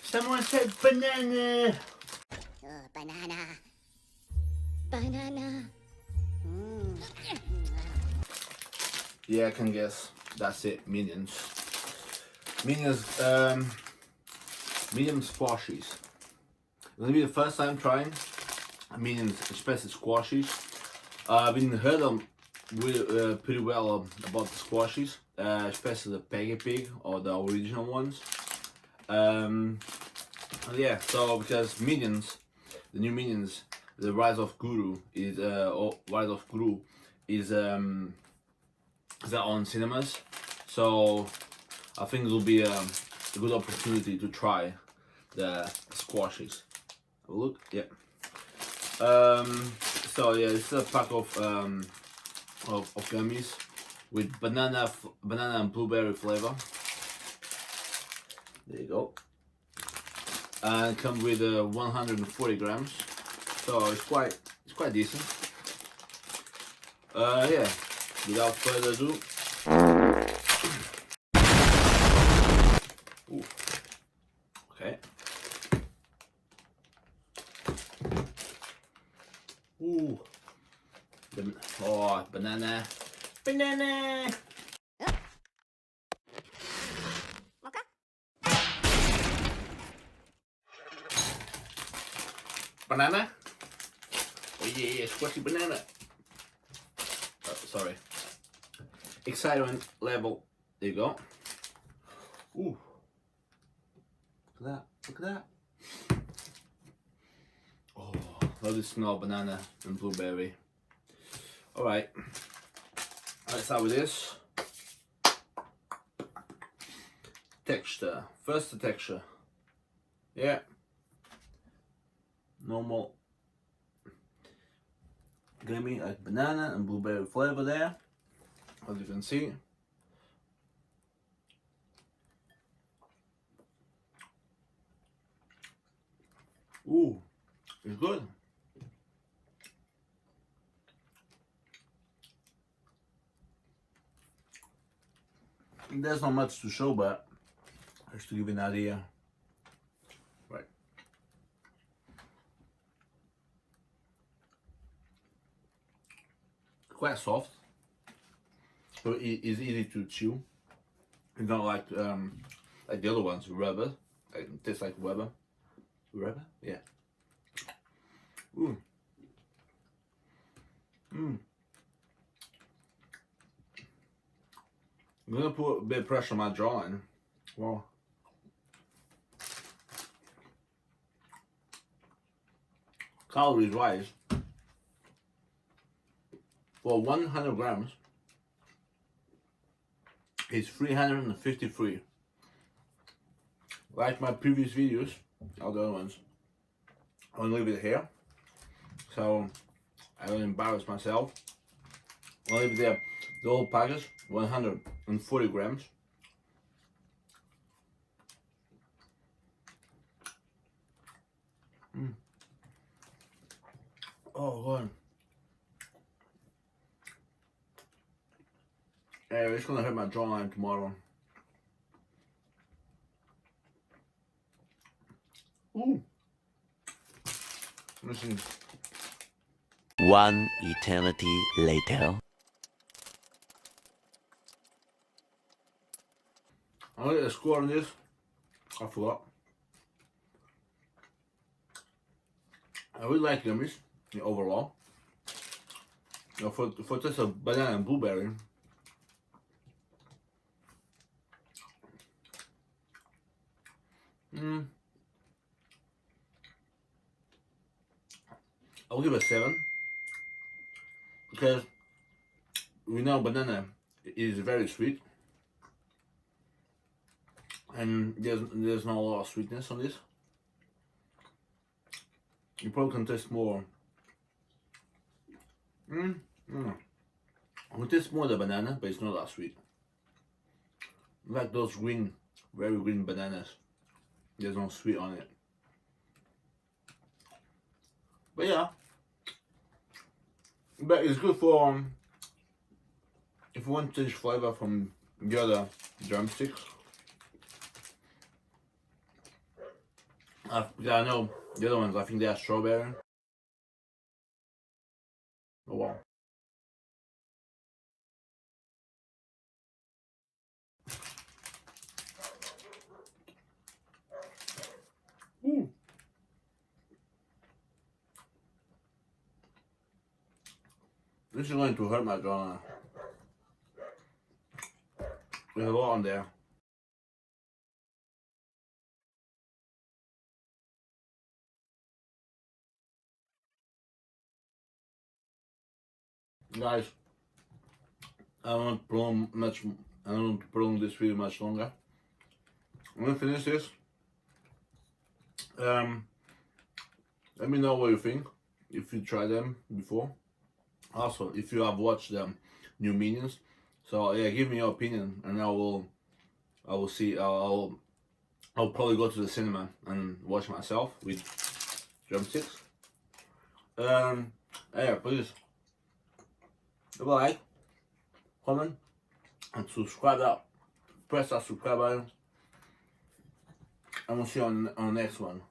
Someone said banana. Oh, banana. Banana. Yeah, I can guess. That's it. Minions. Minions. Minions Squashies. It's gonna be the first time trying Minions, especially Squashies. I've been heard them pretty well about the Squashies, especially the Peggy Pig or the original ones. Yeah, so because Minions, the new Minions, the Rise of Guru is on cinemas, so I think it will be a good opportunity to try the Squashies. Have a look, yeah. So yeah, this is a pack of gummies with banana and blueberry flavor. There you go. And come with 140 grams, so it's quite decent. Yeah, without further ado. Ooh. Okay. Ooh. Oh, banana. Banana. Banana? Oh yeah, squishy banana. Oh, sorry. Excitement level. There you go. Ooh. Look at that. Look at that. Oh, love the smell of banana and blueberry. Alright. Let's start with this. Texture. First the texture. Yeah. Normal gummy like banana and blueberry flavor there, as you can see. Ooh, it's good. There's not much to show, but just to give you an idea. Right. Quite soft, so it's easy to chew. It's not like the other ones, rubber. It tastes like rubber. Rubber? Yeah. Ooh. I'm gonna put a bit of pressure on my jawline. Wow. Calories wise, for 100 grams, it's 353. Like my previous videos, all the other ones, I'll leave it here, so I don't embarrass myself. I'll leave it there. The whole package, 140 grams. Oh god. Yeah, it's gonna hurt my jawline tomorrow. Ooh. Listen. One eternity later. I'll get a score on this. I forgot. I really like gummies overall. You know, for just a banana and blueberry. I'll give it a 7 because we know banana is very sweet, and there's not a lot of sweetness on this. You probably can taste more. You taste more the banana, but it's not that sweet. Like those green, very green bananas. There's no sweet on it. But yeah, but it's good for if you want to taste flavor from the other drumsticks. Yeah, I know the other ones. I think they are strawberry. Oh wow. Ooh. This is going to hurt my jaw now. There's a lot on there. Guys, I don't want to prolong much. I don't want to prolong this video much longer. I'm gonna finish this. Let me know what you think if you tried them before. Also, if you have watched the new Minions, so yeah, give me your opinion, and I will see. I'll probably go to the cinema and watch myself with drumsticks. Yeah, please leave a like, comment, and subscribe. Press that subscribe button, and we'll see you on the next one.